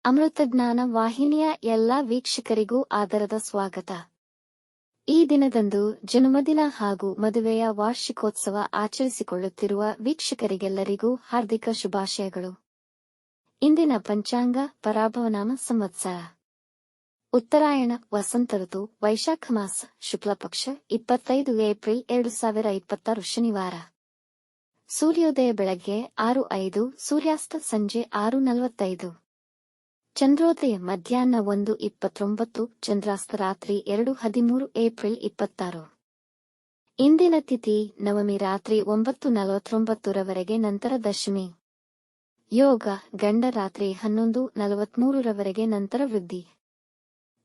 ಅಮೃತಜ್ಞಾನ ವಾಹಿನಿಯ ಎಲ್ಲಾ ವೀಕ್ಷಕರಿಗೂ ಆದರದ ಸ್ವಾಗತ. ಈ ದಿನದಂದು ಜನ್ಮದಿನ ಹಾಗೂ ಮದುವೆಯ ವಾರ್ಷಿಕೋತ್ಸವ ಆಚರಿಸಿಕೊಳ್ಳುತ್ತಿರುವ ವೀಕ್ಷಕರಿಗೆಲ್ಲರಿಗೂ ಹಾರ್ದಿಕ ಶುಭಾಶಯಗಳು. ಇಂದಿನ ಪಂಚಾಂಗ ಪರಾಭವನಾಮ ಸಂವತ್ಸರ ಉತ್ತರಾಯಣ ವಸಂತ ಋತು ವೈಶಾಖ ಮಾಸ ಶುಕ್ಲಪಕ್ಷ 25 ಏಪ್ರಿಲ್ 2026 ಶನಿವಾರ. ಸೂರ್ಯೋದಯ ಬೆಳಗ್ಗೆ 6:05, ಸೂರ್ಯಾಸ್ತ ಸಂಜೆ 6:45. ಚಂದ್ರೋದಯ ಮಧ್ಯಾಹ್ನ 1:29, ಚಂದ್ರಾಸ್ತ ರಾತ್ರಿ 2:13 ಏಪ್ರಿಲ್ 26. ಇಂದಿನ ತಿಥಿ ನವಮಿ ರಾತ್ರಿ 9:49 ರವರೆಗೆ, ನಂತರ ದಶಮಿ. ಯೋಗ ಗಂಡ ರಾತ್ರಿ 11:43 ರವರೆಗೆ, ನಂತರ ವೃದ್ಧಿ.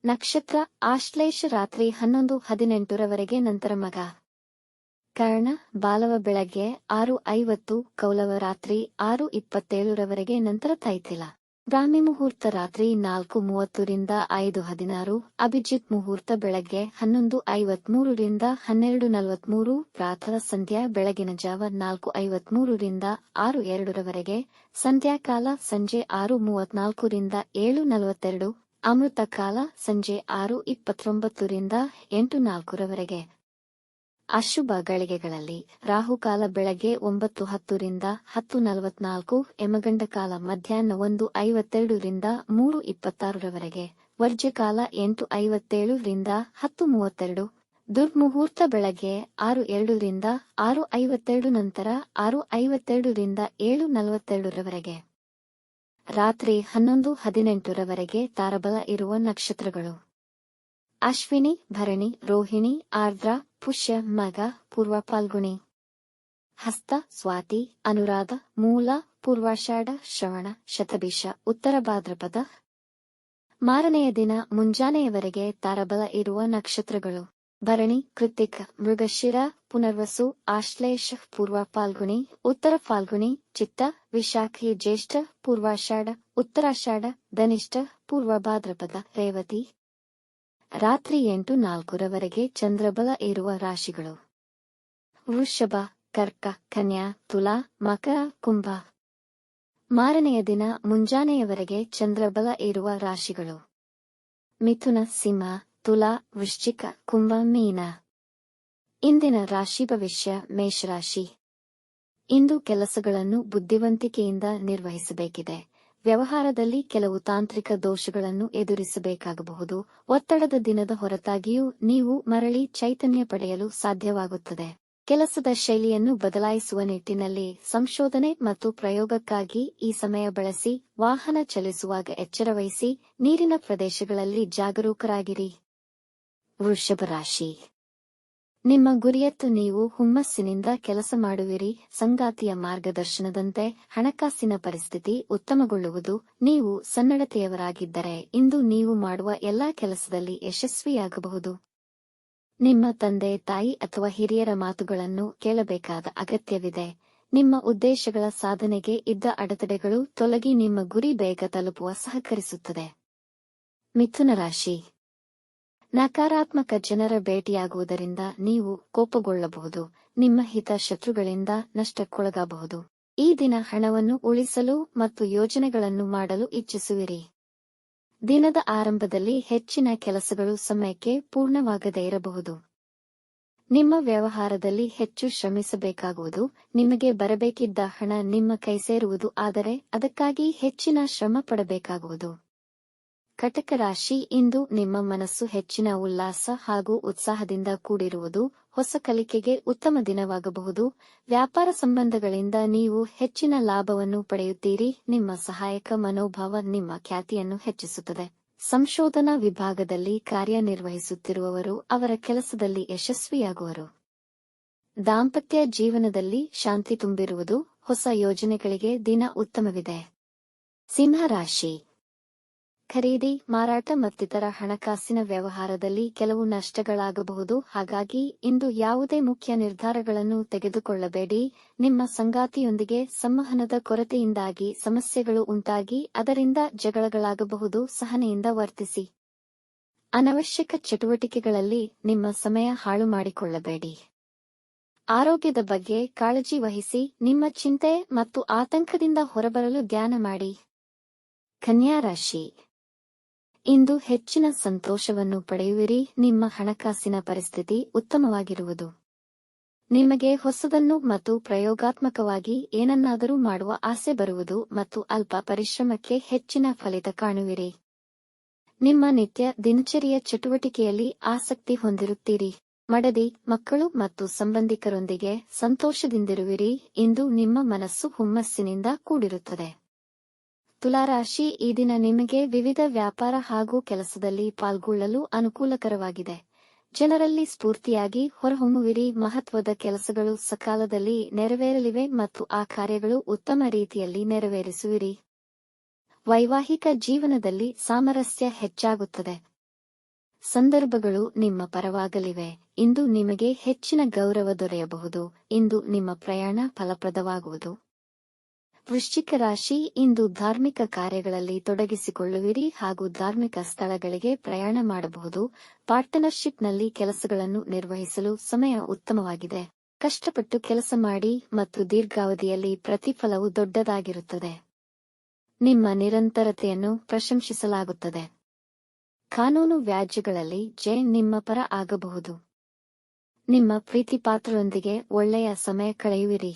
ನಕ್ಷತ್ರ ಆಶ್ಲೇಷ ರಾತ್ರಿ 11:18 ರವರೆಗೆ, ನಂತರ ಮಗ. ಕರ್ಣ ಬಾಲವ ಬೆಳಗ್ಗೆ 6:50, ಕೌಲವ ರಾತ್ರಿ 6:27 ರವರೆಗೆ, ನಂತರ ತೈತಿಲ. ಬ್ರಾಹ್ಮಿ ಮುಹೂರ್ತ ರಾತ್ರಿ 4:30 ರಿಂದ 5:16, ಅಭಿಜಿತ್ ಮುಹೂರ್ತ ಬೆಳಗ್ಗೆ 11:53 ರಿಂದ 12:43, ಪ್ರಾತಃ ಸಂಧ್ಯಾ ಬೆಳಗಿನ ಜಾವ 4:53 ರಿಂದ 6:02 ರವರೆಗೆ, ಸಂಧ್ಯಾಕಾಲ ಸಂಜೆ 6:34 ರಿಂದ 7:42, ಅಮೃತ ಕಾಲ ಸಂಜೆ 6:29 ರಿಂದ 8:04 ರವರೆಗೆ. ಅಶುಭ ಗಳಿಗೆಗಳಲ್ಲಿ ರಾಹುಕಾಲ ಬೆಳಗ್ಗೆ 9:10 ರಿಂದ 10:44, ಯಮಗಂಡ ಕಾಲ ಮಧ್ಯಾಹ್ನ 1:52 ರಿಂದ 3:26 ರವರೆಗೆ, ವರ್ಜ್ಯಕಾಲ 8:57 ರಿಂದ 10:32, ದುರ್ಮುಹೂರ್ತ ಬೆಳಗ್ಗೆ 6:02 ರಿಂದ 6:52, ನಂತರ 6:52 ರಿಂದ 7:42 ರವರೆಗೆ. ರಾತ್ರಿ 11:18 ರವರೆಗೆ ತಾರಬಲ ಇರುವ ನಕ್ಷತ್ರಗಳು: ಅಶ್ವಿನಿ, ಭರಣಿ, ರೋಹಿಣಿ, ಆರ್ದ್ರ, ಪುಷ್ಯ, ಮಗ, ಪೂರ್ವ ಫಾಲ್ಗುಣಿ, ಹಸ್ತ, ಸ್ವಾತಿ, ಅನುರಾಧ, ಮೂಲ, ಪೂರ್ವಾಷಾಢ, ಶ್ರವಣ, ಶತಭಿಷ, ಉತ್ತರ ಭಾದ್ರಪದ. ಮಾರನೆಯ ದಿನ ಮುಂಜಾನೆಯವರೆಗೆ ತಾರಬಲ ಇರುವ ನಕ್ಷತ್ರಗಳು: ಭರಣಿ, ಕೃತ್ತಿಕ, ಮೃಗಶಿರ, ಪುನರ್ವಸು, ಆಶ್ಲೇಷ, ಪೂರ್ವ ಫಾಲ್ಗುಣಿ, ಉತ್ತರ ಫಾಲ್ಗುಣಿ, ಚಿತ್ತ, ವಿಶಾಖಿ, ಜ್ಯೇಷ್ಠ, ಪೂರ್ವಾಷಾಢ, ಉತ್ತರಾಷಾಢ, ಧನಿಷ್ಠ, ಪೂರ್ವ ಭಾದ್ರಪದ, ರೇವತಿ. ರಾತ್ರಿ 8:04 ರವರೆಗೆ ಚಂದ್ರಬಲ ಇರುವ ರಾಶಿಗಳು: ವೃಷಭ, ಕರ್ಕ, ಕನ್ಯಾ, ತುಲಾ, ಮಕರ, ಕುಂಭ. ಮಾರನೆಯ ದಿನ ಮುಂಜಾನೆಯವರೆಗೆ ಚಂದ್ರಬಲ ಇರುವ ರಾಶಿಗಳು: ಮಿಥುನ, ಸಿಂಹ, ತುಲಾ, ವೃಶ್ಚಿಕ, ಕುಂಭ, ಮೀನ. ಇಂದಿನ ರಾಶಿ ಭವಿಷ್ಯ: ಮೇಷರಾಶಿ. ಇಂದು ಕೆಲಸಗಳನ್ನು ಬುದ್ಧಿವಂತಿಕೆಯಿಂದ ನಿರ್ವಹಿಸಬೇಕಿದೆ. ವ್ಯವಹಾರದಲ್ಲಿ ಕೆಲವು ತಾಂತ್ರಿಕ ದೋಷಗಳನ್ನು ಎದುರಿಸಬೇಕಾಗಬಹುದು. ಒತ್ತಡದ ದಿನದ ಹೊರತಾಗಿಯೂ ನೀವು ಮರಳಿ ಚೈತನ್ಯ ಪಡೆಯಲು ಸಾಧ್ಯವಾಗುತ್ತದೆ. ಕೆಲಸದ ಶೈಲಿಯನ್ನು ಬದಲಾಯಿಸುವ ನಿಟ್ಟಿನಲ್ಲಿ ಸಂಶೋಧನೆ ಮತ್ತು ಪ್ರಯೋಗಕ್ಕಾಗಿ ಈ ಸಮಯ ಬಳಸಿ. ವಾಹನ ಚಲಿಸುವಾಗ ಎಚ್ಚರವಹಿಸಿ. ನೀರಿನ ಪ್ರದೇಶಗಳಲ್ಲಿ ಜಾಗರೂಕರಾಗಿರಿ. ವೃಷಭ ರಾಶಿ. ನಿಮ್ಮ ಗುರಿಯತ್ತ ನೀವು ಹುಮ್ಮಸ್ಸಿನಿಂದ ಕೆಲಸ ಮಾಡುವಿರಿ. ಸಂಗಾತಿಯ ಮಾರ್ಗದರ್ಶನದಂತೆ ಹಣಕಾಸಿನ ಪರಿಸ್ಥಿತಿ ಉತ್ತಮಗೊಳ್ಳುವುದು. ನೀವು ಸನ್ನಡತೆಯವರಾಗಿದ್ದರೆ ಇಂದು ನೀವು ಮಾಡುವ ಎಲ್ಲಾ ಕೆಲಸದಲ್ಲಿ ಯಶಸ್ವಿಯಾಗಬಹುದು. ನಿಮ್ಮ ತಂದೆ ತಾಯಿ ಅಥವಾ ಹಿರಿಯರ ಮಾತುಗಳನ್ನು ಕೇಳಬೇಕಾದ ಅಗತ್ಯವಿದೆ. ನಿಮ್ಮ ಉದ್ದೇಶಗಳ ಸಾಧನೆಗೆ ಇದ್ದ ಅಡೆತಡೆಗಳು ತೊಲಗಿ ನಿಮ್ಮ ಗುರಿ ಬೇಗ ತಲುಪುವ ಸಹಕರಿಸುತ್ತದೆ. ಮಿಥುನ ರಾಶಿ. ನಕಾರಾತ್ಮಕ ಜನರ ಭೇಟಿಯಾಗುವುದರಿಂದ ನೀವು ಕೋಪಗೊಳ್ಳಬಹುದು. ನಿಮ್ಮ ಹಿತ ಶತ್ರುಗಳಿಂದ ನಷ್ಟಕ್ಕೊಳಗಾಗಬಹುದು. ಈ ದಿನ ಹಣವನ್ನು ಉಳಿಸಲು ಮತ್ತು ಯೋಜನೆಗಳನ್ನು ಮಾಡಲು ಇಚ್ಛಿಸುವಿರಿ. ದಿನದ ಆರಂಭದಲ್ಲಿ ಹೆಚ್ಚಿನ ಕೆಲಸಗಳು ಸಮಯಕ್ಕೆ ಪೂರ್ಣವಾಗದೇ ಇರಬಹುದು. ನಿಮ್ಮ ವ್ಯವಹಾರದಲ್ಲಿ ಹೆಚ್ಚು ಶ್ರಮಿಸಬೇಕಾಗುವುದು. ನಿಮಗೆ ಬರಬೇಕಿದ್ದ ಹಣ ನಿಮ್ಮ ಕೈ ಸೇರುವುದು, ಆದರೆ ಅದಕ್ಕಾಗಿ ಹೆಚ್ಚಿನ ಶ್ರಮ ಪಡಬೇಕಾಗುವುದು. ಕಟಕ ರಾಶಿ. ಇಂದು ನಿಮ್ಮ ಮನಸ್ಸು ಹೆಚ್ಚಿನ ಉಲ್ಲಾಸ ಹಾಗೂ ಉತ್ಸಾಹದಿಂದ ಕೂಡಿರುವುದು. ಹೊಸ ಕಲಿಕೆಗೆ ಉತ್ತಮ ದಿನವಾಗಬಹುದು. ವ್ಯಾಪಾರ ಸಂಬಂಧಗಳಿಂದ ನೀವು ಹೆಚ್ಚಿನ ಲಾಭವನ್ನು ಪಡೆಯುತ್ತೀರಿ. ನಿಮ್ಮ ಸಹಾಯಕ ಮನೋಭಾವ ನಿಮ್ಮ ಖ್ಯಾತಿಯನ್ನು ಹೆಚ್ಚಿಸುತ್ತದೆ. ಸಂಶೋಧನಾ ವಿಭಾಗದಲ್ಲಿ ಕಾರ್ಯನಿರ್ವಹಿಸುತ್ತಿರುವವರು ಅವರ ಕೆಲಸದಲ್ಲಿ ಯಶಸ್ವಿಯಾಗುವರು. ದಾಂಪತ್ಯ ಜೀವನದಲ್ಲಿ ಶಾಂತಿ ತುಂಬಿರುವುದು. ಹೊಸ ಯೋಜನೆಗಳಿಗೆ ದಿನ ಉತ್ತಮವಿದೆ. ಸಿಂಹ ರಾಶಿ. ಖರೀದಿ, ಮಾರಾಟ ಮತ್ತಿತರ ಹಣಕಾಸಿನ ವ್ಯವಹಾರದಲ್ಲಿ ಕೆಲವು ನಷ್ಟಗಳಾಗಬಹುದು. ಹಾಗಾಗಿ ಇಂದು ಯಾವುದೇ ಮುಖ್ಯ ನಿರ್ಧಾರಗಳನ್ನು ತೆಗೆದುಕೊಳ್ಳಬೇಡಿ. ನಿಮ್ಮ ಸಂಗಾತಿಯೊಂದಿಗೆ ಸಂವಹನದ ಕೊರತೆಯಿಂದಾಗಿ ಸಮಸ್ಯೆಗಳು ಉಂಟಾಗಿ ಅದರಿಂದ ಜಗಳಗಳಾಗಬಹುದು. ಸಹನೆಯಿಂದ ವರ್ತಿಸಿ. ಅನವಶ್ಯಕ ಚಟುವಟಿಕೆಗಳಲ್ಲಿ ನಿಮ್ಮ ಸಮಯ ಹಾಳು ಮಾಡಿಕೊಳ್ಳಬೇಡಿ. ಆರೋಗ್ಯದ ಬಗ್ಗೆ ಕಾಳಜಿ ವಹಿಸಿ. ನಿಮ್ಮ ಚಿಂತೆ ಮತ್ತು ಆತಂಕದಿಂದ ಹೊರಬರಲು ಧ್ಯಾನ ಮಾಡಿ. ಕನ್ಯಾ ರಾಶಿ. ಇಂದು ಹೆಚ್ಚಿನ ಸಂತೋಷವನ್ನು ಪಡೆಯುವಿರಿ. ನಿಮ್ಮ ಹಣಕಾಸಿನ ಪರಿಸ್ಥಿತಿ ಉತ್ತಮವಾಗಿರುವುದು. ನಿಮಗೆ ಹೊಸದನ್ನು ಮತ್ತು ಪ್ರಯೋಗಾತ್ಮಕವಾಗಿ ಏನನ್ನಾದರೂ ಮಾಡುವ ಆಸೆ ಬರುವುದು ಮತ್ತು ಅಲ್ಪ ಪರಿಶ್ರಮಕ್ಕೆ ಹೆಚ್ಚಿನ ಫಲಿತ ಕಾಣುವಿರಿ. ನಿಮ್ಮ ನಿತ್ಯ ದಿನಚರಿಯ ಚಟುವಟಿಕೆಯಲ್ಲಿ ಆಸಕ್ತಿ ಹೊಂದಿರುತ್ತೀರಿ. ಮಡದಿ, ಮಕ್ಕಳು ಮತ್ತು ಸಂಬಂಧಿಕರೊಂದಿಗೆ ಸಂತೋಷದಿಂದಿರುವಿರಿ. ಇಂದು ನಿಮ್ಮ ಮನಸ್ಸು ಹುಮ್ಮಸ್ಸಿನಿಂದ ಕೂಡಿರುತ್ತದೆ. ತುಲಾರಾಶಿ. ಈ ದಿನ ನಿಮಗೆ ವಿವಿಧ ವ್ಯಾಪಾರ ಹಾಗೂ ಕೆಲಸದಲ್ಲಿ ಪಾಲ್ಗೊಳ್ಳಲು ಅನುಕೂಲಕರವಾಗಿದೆ. ಜನರಲ್ಲಿ ಸ್ಫೂರ್ತಿಯಾಗಿ ಹೊರಹೊಮ್ಮುವಿರಿ. ಮಹತ್ವದ ಕೆಲಸಗಳು ಸಕಾಲದಲ್ಲಿ ನೆರವೇರಲಿವೆ ಮತ್ತು ಆ ಕಾರ್ಯಗಳು ಉತ್ತಮ ರೀತಿಯಲ್ಲಿ ನೆರವೇರಿಸುವಿರಿ. ವೈವಾಹಿಕ ಜೀವನದಲ್ಲಿ ಸಾಮರಸ್ಯ ಹೆಚ್ಚಾಗುತ್ತದೆ. ಸಂದರ್ಭಗಳು ನಿಮ್ಮ ಪರವಾಗಲಿವೆ. ಇಂದು ನಿಮಗೆ ಹೆಚ್ಚಿನ ಗೌರವ ದೊರೆಯಬಹುದು. ಇಂದು ನಿಮ್ಮ ಪ್ರಯಾಣ ಫಲಪ್ರದವಾಗುವುದು. ವೃಶ್ಚಿಕ ರಾಶಿ. ಇಂದು ಧಾರ್ಮಿಕ ಕಾರ್ಯಗಳಲ್ಲಿ ತೊಡಗಿಸಿಕೊಳ್ಳುವಿರಿ ಹಾಗೂ ಧಾರ್ಮಿಕ ಸ್ಥಳಗಳಿಗೆ ಪ್ರಯಾಣ ಮಾಡಬಹುದು. ಪಾರ್ಟ್ನರ್ಶಿಪ್ನಲ್ಲಿ ಕೆಲಸಗಳನ್ನು ನಿರ್ವಹಿಸಲು ಸಮಯ ಉತ್ತಮವಾಗಿದೆ. ಕಷ್ಟಪಟ್ಟು ಕೆಲಸ ಮಾಡಿ ಮತ್ತು ದೀರ್ಘಾವಧಿಯಲ್ಲಿ ಪ್ರತಿಫಲವು ದೊಡ್ಡದಾಗಿರುತ್ತದೆ. ನಿಮ್ಮ ನಿರಂತರತೆಯನ್ನು ಪ್ರಶಂಸಿಸಲಾಗುತ್ತದೆ. ಕಾನೂನು ವ್ಯಾಜ್ಯಗಳಲ್ಲಿ ಜಯ ನಿಮ್ಮ ಪರ ಆಗಬಹುದು. ನಿಮ್ಮ ಪ್ರೀತಿಪಾತ್ರರೊಂದಿಗೆ ಒಳ್ಳೆಯ ಸಮಯ ಕಳೆಯುವಿರಿ.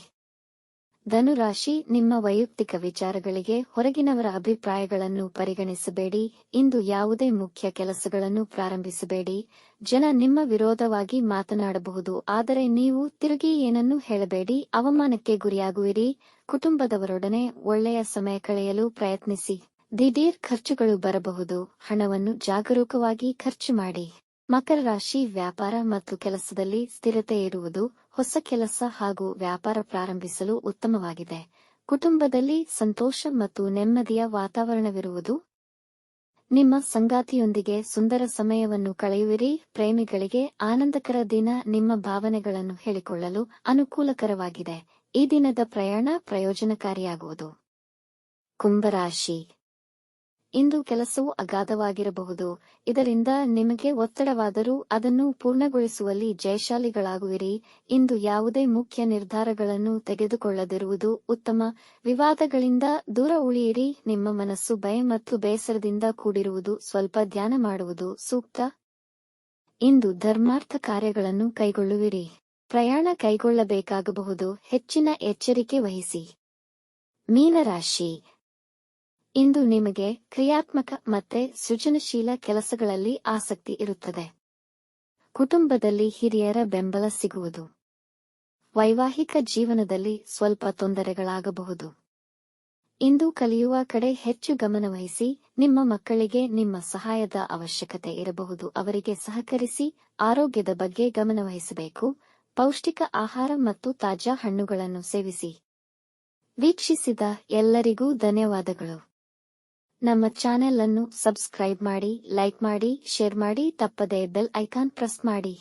ಧನುರಾಶಿ. ನಿಮ್ಮ ವೈಯಕ್ತಿಕ ವಿಚಾರಗಳಿಗೆ ಹೊರಗಿನವರ ಅಭಿಪ್ರಾಯಗಳನ್ನು ಪರಿಗಣಿಸಬೇಡಿ. ಇಂದು ಯಾವುದೇ ಮುಖ್ಯ ಕೆಲಸಗಳನ್ನು ಪ್ರಾರಂಭಿಸಬೇಡಿ. ಜನ ನಿಮ್ಮ ವಿರೋಧವಾಗಿ ಮಾತನಾಡಬಹುದು, ಆದರೆ ನೀವು ತಿರುಗಿ ಏನನ್ನೂ ಹೇಳಬೇಡಿ. ಅವಮಾನಕ್ಕೆ ಗುರಿಯಾಗುವಿರಿ. ಕುಟುಂಬದವರೊಡನೆ ಒಳ್ಳೆಯ ಸಮಯ ಕಳೆಯಲು ಪ್ರಯತ್ನಿಸಿ. ದಿಢೀರ್ ಖರ್ಚುಗಳು ಬರಬಹುದು. ಹಣವನ್ನು ಜಾಗರೂಕವಾಗಿ ಖರ್ಚು ಮಾಡಿ. ಮಕರ ರಾಶಿ. ವ್ಯಾಪಾರ ಮತ್ತು ಕೆಲಸದಲ್ಲಿ ಸ್ಥಿರತೆ ಇರುವುದು. ಹೊಸ ಕೆಲಸ ಹಾಗೂ ವ್ಯಾಪಾರ ಪ್ರಾರಂಭಿಸಲು ಉತ್ತಮವಾಗಿದೆ. ಕುಟುಂಬದಲ್ಲಿ ಸಂತೋಷ ಮತ್ತು ನೆಮ್ಮದಿಯ ವಾತಾವರಣವಿರುವುದು. ನಿಮ್ಮ ಸಂಗಾತಿಯೊಂದಿಗೆ ಸುಂದರ ಸಮಯವನ್ನು ಕಳೆಯುವಿರಿ. ಪ್ರೇಮಿಗಳಿಗೆ ಆನಂದಕರ ದಿನ. ನಿಮ್ಮ ಭಾವನೆಗಳನ್ನು ಹೇಳಿಕೊಳ್ಳಲು ಅನುಕೂಲಕರವಾಗಿದೆ. ಈ ದಿನದ ಪ್ರಯಾಣ ಪ್ರಯೋಜನಕಾರಿಯಾಗುವುದು. ಕುಂಭರಾಶಿ. ಇಂದು ಕೆಲಸವು ಅಗಾಧವಾಗಿರಬಹುದು. ಇದರಿಂದ ನಿಮಗೆ ಒತ್ತಡವಾದರೂ ಅದನ್ನು ಪೂರ್ಣಗೊಳಿಸುವಲ್ಲಿ ಜಯಶಾಲಿಗಳಾಗುವಿರಿ. ಇಂದು ಯಾವುದೇ ಮುಖ್ಯ ನಿರ್ಧಾರಗಳನ್ನು ತೆಗೆದುಕೊಳ್ಳದಿರುವುದು ಉತ್ತಮ. ವಿವಾದಗಳಿಂದ ದೂರ ಉಳಿಯಿರಿ. ನಿಮ್ಮ ಮನಸ್ಸು ಭಯ ಮತ್ತು ಬೇಸರದಿಂದ ಕೂಡಿರುವುದು. ಸ್ವಲ್ಪ ಧ್ಯಾನ ಮಾಡುವುದು ಸೂಕ್ತ. ಇಂದು ಧರ್ಮಾರ್ಥ ಕಾರ್ಯಗಳನ್ನು ಕೈಗೊಳ್ಳುವಿರಿ. ಪ್ರಯಾಣ ಕೈಗೊಳ್ಳಬೇಕಾಗಬಹುದು. ಹೆಚ್ಚಿನ ಎಚ್ಚರಿಕೆ ವಹಿಸಿ. ಮೀನರಾಶಿ. ಇಂದು ನಿಮಗೆ ಕ್ರಿಯಾತ್ಮಕ ಮತ್ತೆ ಸೃಜನಶೀಲ ಕೆಲಸಗಳಲ್ಲಿ ಆಸಕ್ತಿ ಇರುತ್ತದೆ. ಕುಟುಂಬದಲ್ಲಿ ಹಿರಿಯರ ಬೆಂಬಲ ಸಿಗುವುದು. ವೈವಾಹಿಕ ಜೀವನದಲ್ಲಿ ಸ್ವಲ್ಪ ತೊಂದರೆಗಳಾಗಬಹುದು. ಇಂದು ಕಲಿಯುವ ಕಡೆ ಹೆಚ್ಚು ಗಮನವಹಿಸಿ. ನಿಮ್ಮ ಮಕ್ಕಳಿಗೆ ನಿಮ್ಮ ಸಹಾಯದ ಅವಶ್ಯಕತೆ ಇರಬಹುದು. ಅವರಿಗೆ ಸಹಕರಿಸಿ. ಆರೋಗ್ಯದ ಬಗ್ಗೆ ಗಮನವಹಿಸಬೇಕು. ಪೌಷ್ಟಿಕ ಆಹಾರ ಮತ್ತು ತಾಜಾ ಹಣ್ಣುಗಳನ್ನು ಸೇವಿಸಿ. ವೀಕ್ಷಿಸಿದ ಎಲ್ಲರಿಗೂ ಧನ್ಯವಾದಗಳು. ನಮ್ಮ ಚಾನೆಲ್ ಅನ್ನು ಸಬ್ಸ್ಕ್ರೈಬ್ ಮಾಡಿ, ಲೈಕ್ ಮಾಡಿ, ಶೇರ್ ಮಾಡಿ. ತಪ್ಪದೇ ಬೆಲ್ ಐಕಾನ್ ಪ್ರೆಸ್ ಮಾಡಿ.